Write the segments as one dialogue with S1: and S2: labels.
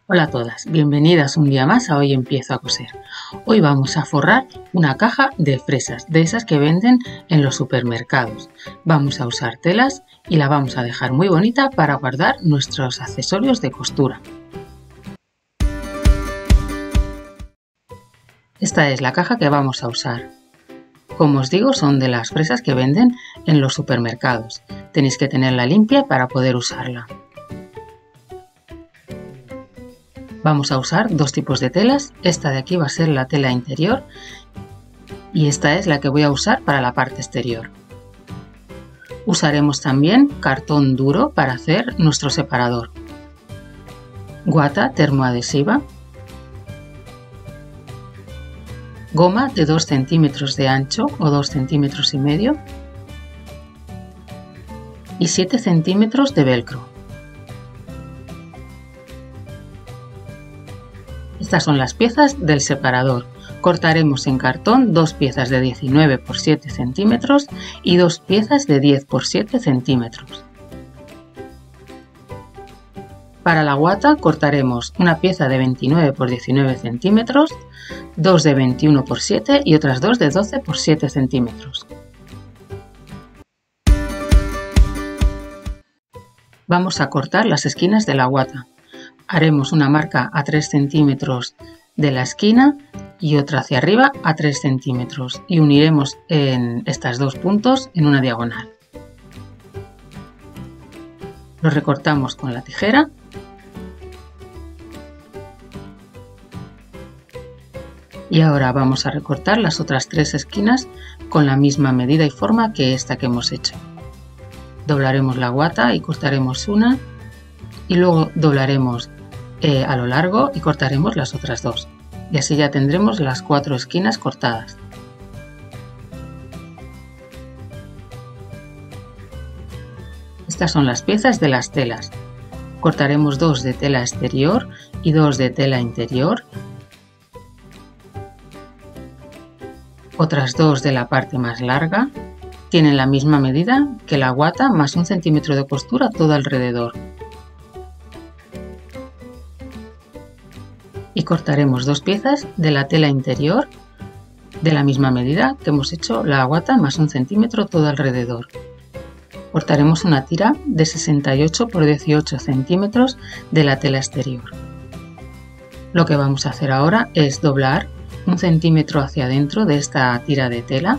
S1: Hola a todas, bienvenidas un día más a Hoy Empiezo a Coser. Hoy vamos a forrar una caja de fresas, de esas que venden en los supermercados. Vamos a usar telas y la vamos a dejar muy bonita para guardar nuestros accesorios de costura. Esta es la caja que vamos a usar. Como os digo, son de las fresas que venden en los supermercados. Tenéis que tenerla limpia para poder usarla. Vamos a usar dos tipos de telas. Esta de aquí va a ser la tela interior y esta es la que voy a usar para la parte exterior. Usaremos también cartón duro para hacer nuestro separador, guata termoadhesiva, goma de 2 centímetros de ancho o 2,5 centímetros y 7 centímetros de velcro. Estas son las piezas del separador. Cortaremos en cartón dos piezas de 19 por 7 centímetros y dos piezas de 10 por 7 centímetros. Para la guata cortaremos una pieza de 29 por 19 centímetros, dos de 21 por 7 y otras dos de 12 por 7 centímetros. Vamos a cortar las esquinas de la guata. Haremos una marca a 3 centímetros de la esquina y otra hacia arriba a 3 centímetros y uniremos en estos dos puntos en una diagonal. Lo recortamos con la tijera y ahora vamos a recortar las otras 3 esquinas con la misma medida y forma que esta que hemos hecho. Doblaremos la guata y cortaremos una y luego doblaremos a lo largo y cortaremos las otras dos y así ya tendremos las 4 esquinas cortadas. Estas son las piezas de las telas. Cortaremos 2 de tela exterior y 2 de tela interior, otras 2 de la parte más larga. Tienen la misma medida que la guata más 1 centímetro de costura todo alrededor. Y cortaremos 2 piezas de la tela interior de la misma medida que hemos hecho la guata más 1 centímetro todo alrededor. Cortaremos una tira de 68 por 18 centímetros de la tela exterior. Lo que vamos a hacer ahora es doblar 1 centímetro hacia adentro de esta tira de tela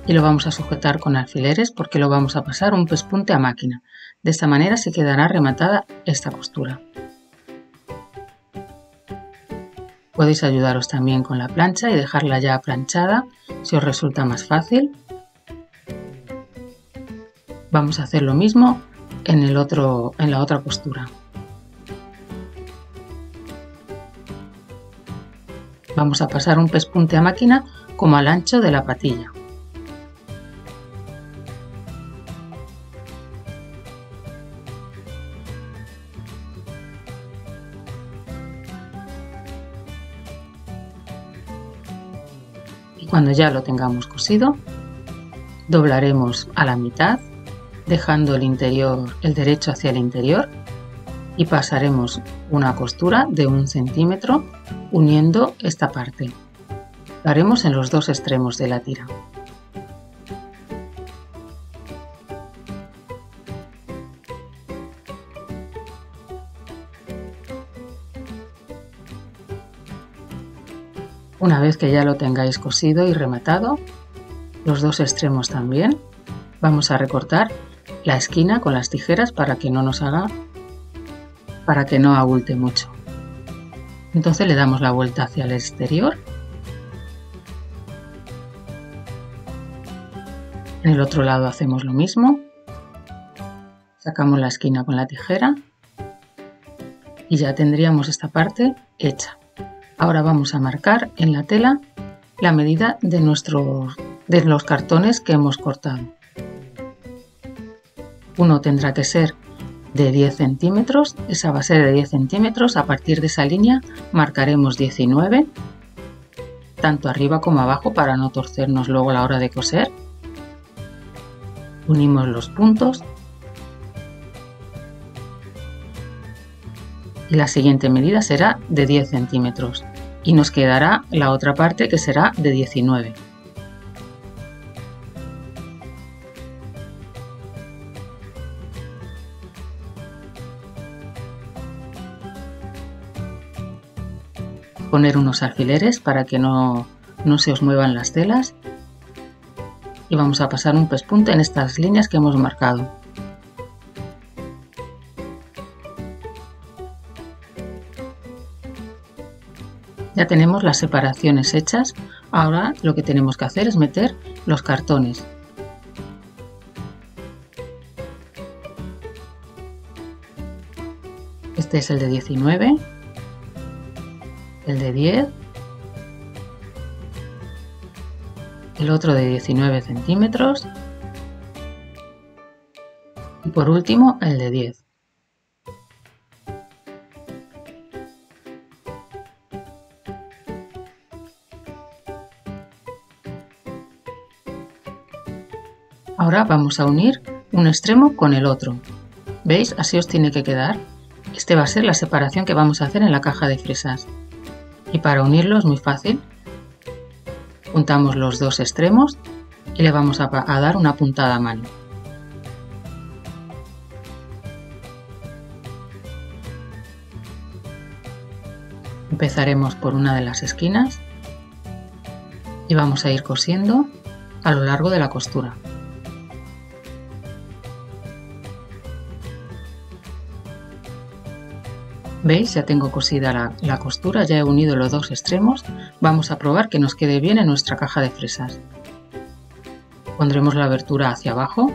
S1: y lo vamos a sujetar con alfileres porque lo vamos a pasar un pespunte a máquina. De esta manera se quedará rematada esta costura. Podéis ayudaros también con la plancha y dejarla ya planchada si os resulta más fácil. Vamos a hacer lo mismo en la otra costura. Vamos a pasar un pespunte a máquina como al ancho de la patilla. Cuando ya lo tengamos cosido, doblaremos a la mitad, dejando el derecho hacia el interior y pasaremos una costura de 1 centímetro uniendo esta parte. Lo haremos en los dos extremos de la tira. Una vez que ya lo tengáis cosido y rematado, los dos extremos también, vamos a recortar la esquina con las tijeras para que no abulte mucho. Entonces le damos la vuelta hacia el exterior. En el otro lado hacemos lo mismo. Sacamos la esquina con la tijera y ya tendríamos esta parte hecha. Ahora vamos a marcar en la tela la medida de los cartones que hemos cortado. Uno tendrá que ser de 10 centímetros, esa va a ser de 10 centímetros, a partir de esa línea marcaremos 19, tanto arriba como abajo para no torcernos luego a la hora de coser. Unimos los puntos y la siguiente medida será de 10 centímetros y nos quedará la otra parte que será de 19. Poner unos alfileres para que no se os muevan las telas y vamos a pasar un pespunte en estas líneas que hemos marcado. Ya tenemos las separaciones hechas, ahora lo que tenemos que hacer es meter los cartones. Este es el de 19, el de 10, el otro de 19 centímetros y por último el de 10. Ahora vamos a unir un extremo con el otro. ¿Veis? Así os tiene que quedar. Este va a ser la separación que vamos a hacer en la caja de fresas. Y para unirlo es muy fácil. Juntamos los dos extremos y le vamos a dar una puntada a mano. Empezaremos por una de las esquinas y vamos a ir cosiendo a lo largo de la costura. ¿Veis? Ya tengo cosida la costura, ya he unido los dos extremos. Vamos a probar que nos quede bien en nuestra caja de fresas. Pondremos la abertura hacia abajo.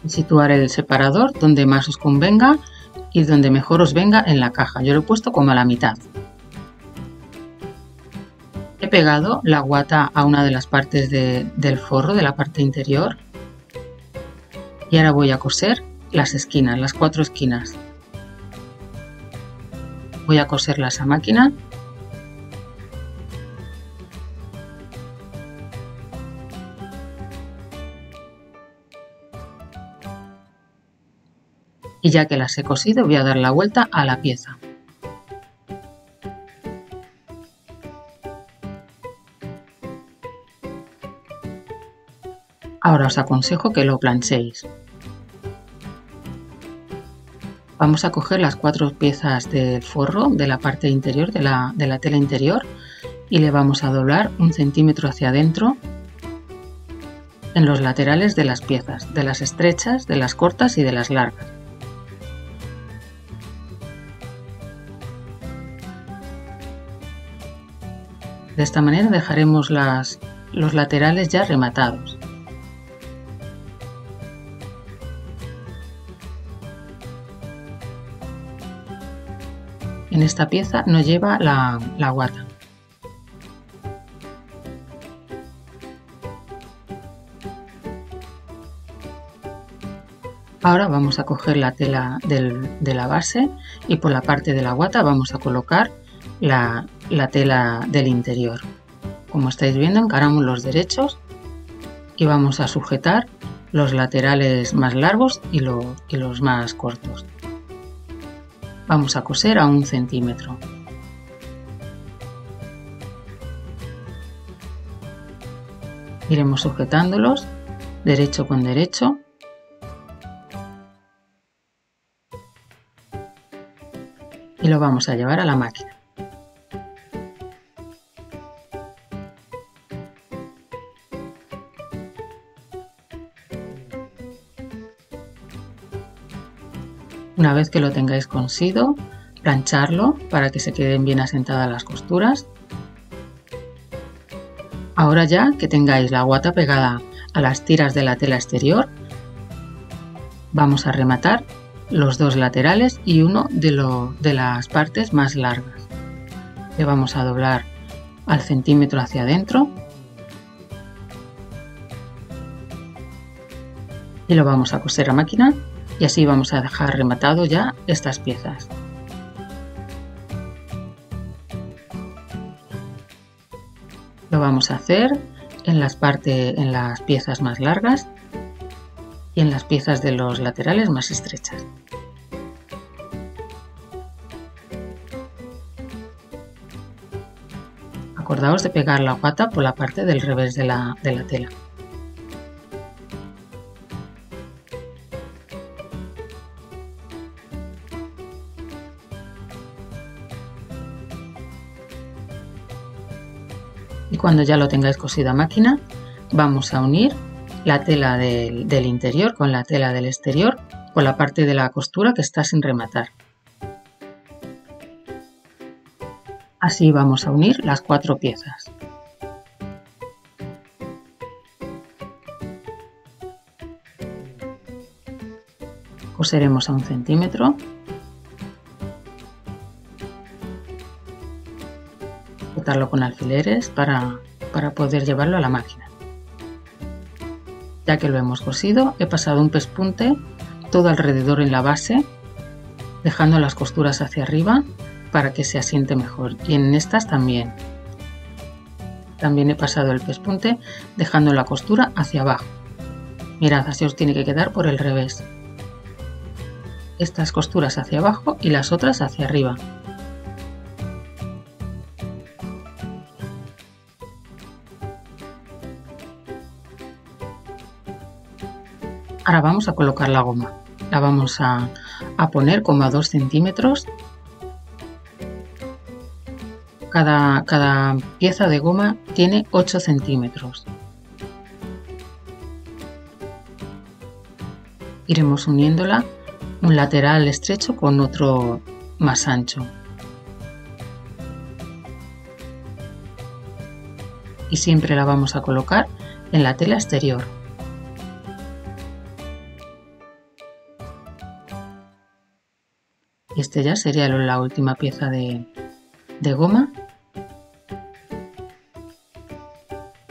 S1: Situar el separador donde más os convenga y donde mejor os venga en la caja. Yo lo he puesto como a la mitad. He pegado la guata a una de las partes del forro, de la parte interior. Y ahora voy a coser las esquinas, las 4 esquinas. Voy a coserlas a máquina. Y ya que las he cosido, voy a dar la vuelta a la pieza. Ahora os aconsejo que lo planchéis. Vamos a coger las 4 piezas del forro de la parte interior, de la tela interior, y le vamos a doblar 1 centímetro hacia adentro en los laterales de las piezas, de las estrechas, de las cortas y de las largas. De esta manera dejaremos los laterales ya rematados. En esta pieza no lleva la guata. Ahora vamos a coger la tela de la base y por la parte de la guata vamos a colocar la tela del interior. Como estáis viendo, encaramos los derechos y vamos a sujetar los laterales más largos y los más cortos. Vamos a coser a 1 centímetro. Iremos sujetándolos derecho con derecho. Y lo vamos a llevar a la máquina. Una vez que lo tengáis cosido, plancharlo para que se queden bien asentadas las costuras. Ahora ya que tengáis la guata pegada a las tiras de la tela exterior, vamos a rematar los 2 laterales y uno de las partes más largas. Le vamos a doblar al centímetro hacia adentro y lo vamos a coser a máquina. Y así vamos a dejar rematado ya estas piezas. Lo vamos a hacer en las piezas más largas y en las piezas de los laterales más estrechas. Acordaos de pegar la guata por la parte del revés de la tela. Y cuando ya lo tengáis cosido a máquina, vamos a unir la tela del interior con la tela del exterior por la parte de la costura que está sin rematar. Así vamos a unir las 4 piezas. Coseremos a 1 centímetro. Cortarlo con alfileres para poder llevarlo a la máquina. Ya que lo hemos cosido, he pasado un pespunte todo alrededor en la base, dejando las costuras hacia arriba para que se asiente mejor, y en estas también. También he pasado el pespunte dejando la costura hacia abajo. Mirad, así os tiene que quedar por el revés. Estas costuras hacia abajo y las otras hacia arriba. Ahora vamos a colocar la goma. La vamos a poner como a 2 centímetros. Cada pieza de goma tiene 8 centímetros. Iremos uniéndola un lateral estrecho con otro más ancho. Y siempre la vamos a colocar en la tela exterior. Y este ya sería la última pieza de goma.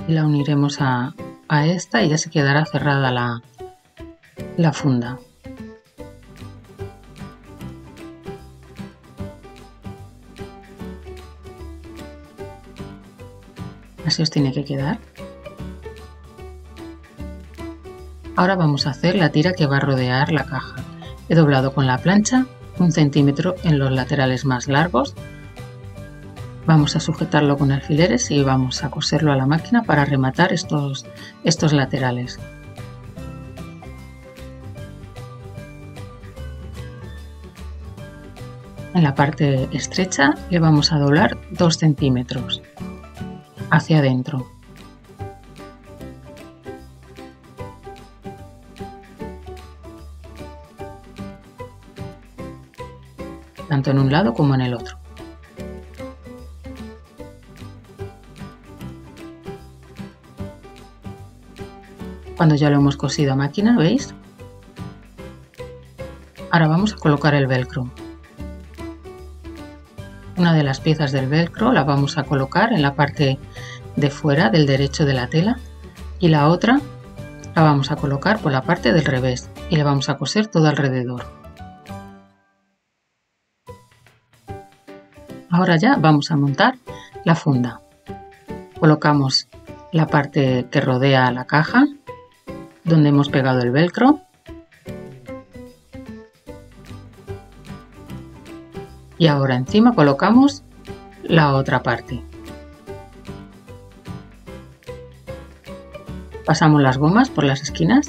S1: Y la uniremos a esta y ya se quedará cerrada la funda. Así os tiene que quedar. Ahora vamos a hacer la tira que va a rodear la caja. He doblado con la plancha 1 centímetro en los laterales más largos. Vamos a sujetarlo con alfileres y vamos a coserlo a la máquina para rematar estos laterales. En la parte estrecha le vamos a doblar 2 centímetros hacia adentro. Tanto en un lado como en el otro. Cuando ya lo hemos cosido a máquina, ¿veis? Ahora vamos a colocar el velcro. Una de las piezas del velcro la vamos a colocar en la parte de fuera del derecho de la tela y la otra la vamos a colocar por la parte del revés y le vamos a coser todo alrededor. Ahora ya vamos a montar la funda. Colocamos la parte que rodea la caja, donde hemos pegado el velcro. Y ahora encima colocamos la otra parte. Pasamos las gomas por las esquinas.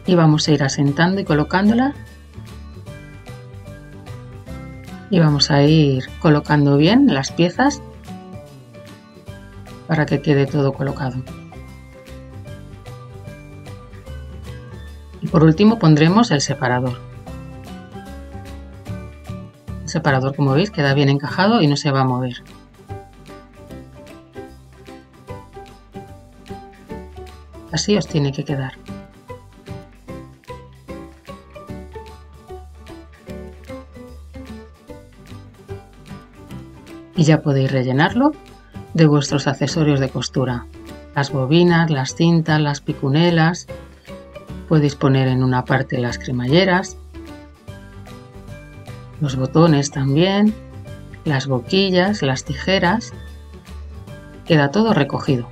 S1: Y vamos a ir asentando y colocándola. Y vamos a ir colocando bien las piezas para que quede todo colocado. Y por último pondremos el separador. El separador, como veis, queda bien encajado y no se va a mover. Así os tiene que quedar. Y ya podéis rellenarlo de vuestros accesorios de costura. Las bobinas, las cintas, las picunelas. Podéis poner en una parte las cremalleras, los botones también, las boquillas, las tijeras. Queda todo recogido.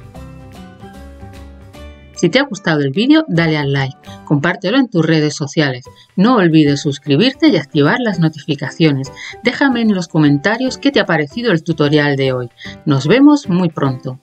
S1: Si te ha gustado el vídeo, dale al like, compártelo en tus redes sociales. No olvides suscribirte y activar las notificaciones. Déjame en los comentarios qué te ha parecido el tutorial de hoy. Nos vemos muy pronto.